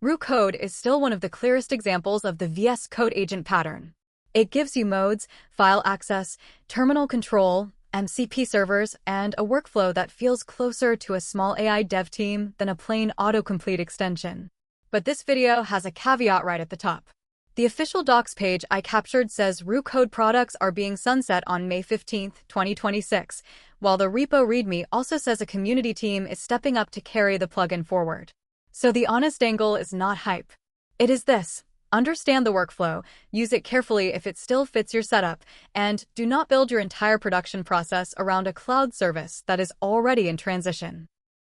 Roo Code is still one of the clearest examples of the VS Code agent pattern. It gives you modes, file access, terminal control, MCP servers, and a workflow that feels closer to a small AI dev team than a plain autocomplete extension. But this video has a caveat right at the top. The official docs page I captured says Roo Code products are being sunset on May 15, 2026, while the repo README also says a community team is stepping up to carry the plugin forward. So the honest angle is not hype. It is this: understand the workflow, use it carefully if it still fits your setup, and do not build your entire production process around a cloud service that is already in transition.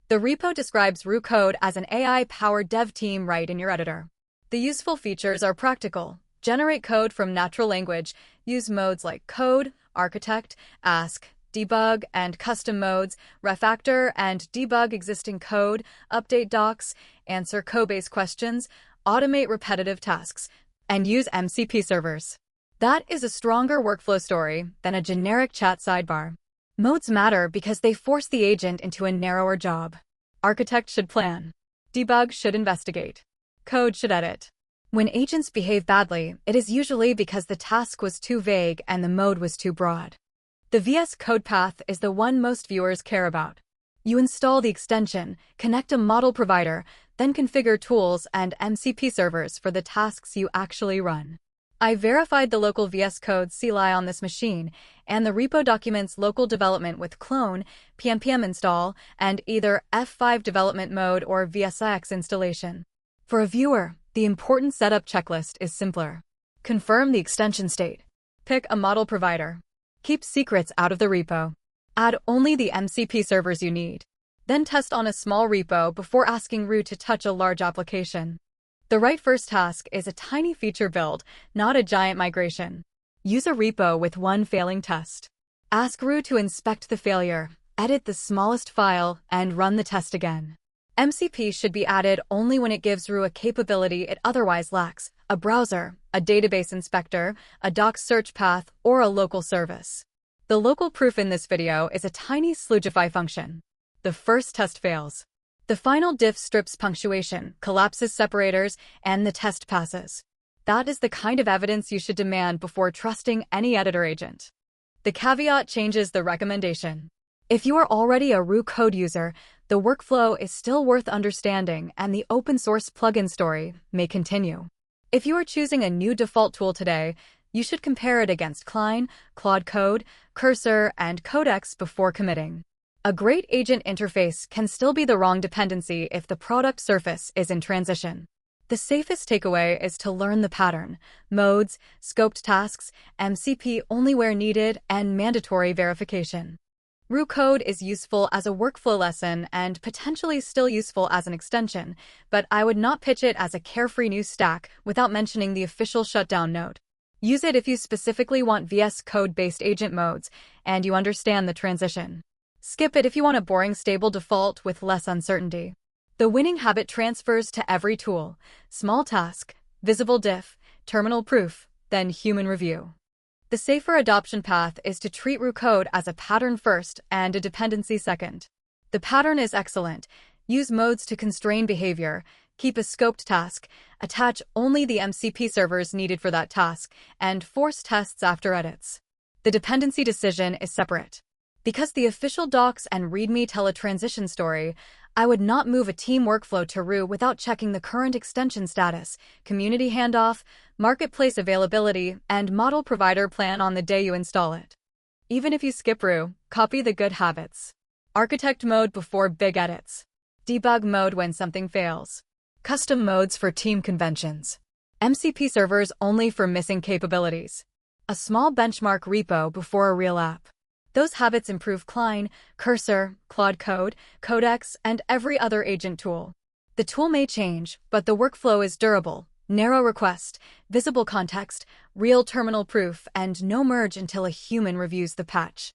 The repo describes Roo Code as an AI-powered dev team right in your editor. The useful features are practical. Generate code from natural language, use modes like code, architect, ask, debug, and custom modes, refactor and debug existing code, update docs, answer code-based questions, automate repetitive tasks, and use MCP servers. That is a stronger workflow story than a generic chat sidebar. Modes matter because they force the agent into a narrower job. Architect should plan. Debug should investigate. Code should edit. When agents behave badly, it is usually because the task was too vague and the mode was too broad. The VS Code path is the one most viewers care about. You install the extension, connect a model provider, then configure tools and MCP servers for the tasks you actually run. I verified the local VS Code CLI on this machine, and the repo documents local development with clone, pnpm install, and either F5 development mode or VSX installation. For a viewer, the important setup checklist is simpler. Confirm the extension state. Pick a model provider. Keep secrets out of the repo. Add only the MCP servers you need. Then test on a small repo before asking Roo to touch a large application. The right first task is a tiny feature build, not a giant migration. Use a repo with one failing test. Ask Roo to inspect the failure, edit the smallest file, and run the test again. MCP should be added only when it gives Roo a capability it otherwise lacks: a browser, a database inspector, a docs search path, or a local service. The local proof in this video is a tiny slugify function. The first test fails. The final diff strips punctuation, collapses separators, and the test passes. That is the kind of evidence you should demand before trusting any editor agent. The caveat changes the recommendation. If you are already a Roo Code user, the workflow is still worth understanding and the open source plugin story may continue. If you are choosing a new default tool today, you should compare it against Klein, Claude Code, Cursor, and Codex before committing. A great agent interface can still be the wrong dependency if the product surface is in transition. The safest takeaway is to learn the pattern: modes, scoped tasks, MCP only where needed, and mandatory verification. Roo Code is useful as a workflow lesson and potentially still useful as an extension, but I would not pitch it as a carefree new stack without mentioning the official Shutdown note. Use it if you specifically want VS Code-based agent modes and you understand the transition. Skip it if you want a boring stable default with less uncertainty. The winning habit transfers to every tool: small task, visible diff, terminal proof, then human review. The safer adoption path is to treat Roo Code as a pattern first and a dependency second. The pattern is excellent. Use modes to constrain behavior, keep a scoped task, attach only the MCP servers needed for that task, and force tests after edits. The dependency decision is separate. Because the official docs and README tell a transition story, I would not move a team workflow to Roo without checking the current extension status, community handoff, marketplace availability, and model provider plan on the day you install it. Even if you skip Roo, copy the good habits. Architect mode before big edits. Debug mode when something fails. Custom modes for team conventions. MCP servers only for missing capabilities. A small benchmark repo before a real app. Those habits improve Klein, Cursor, Claude Code, Codex, and every other agent tool. The tool may change, but the workflow is durable: narrow request, visible context, real terminal proof, and no merge until a human reviews the patch.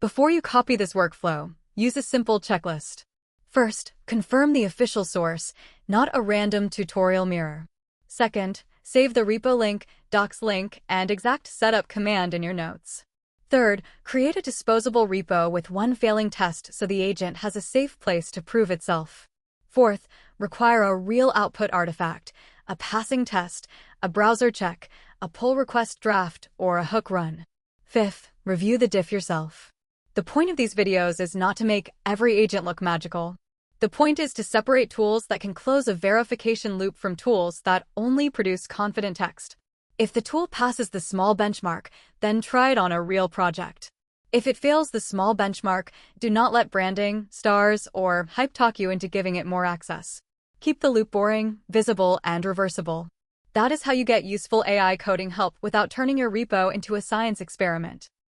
Before you copy this workflow, use a simple checklist. First, confirm the official source, not a random tutorial mirror. Second, save the repo link, docs link, and exact setup command in your notes. Third, create a disposable repo with one failing test so the agent has a safe place to prove itself. Fourth, require a real output artifact, a passing test, a browser check, a pull request draft, or a hook run. Fifth, review the diff yourself. The point of these videos is not to make every agent look magical. The point is to separate tools that can close a verification loop from tools that only produce confident text. If the tool passes the small benchmark, then try it on a real project. If it fails the small benchmark, do not let branding, stars, or hype talk you into giving it more access. Keep the loop boring, visible, and reversible. That is how you get useful AI coding help without turning your repo into a science experiment.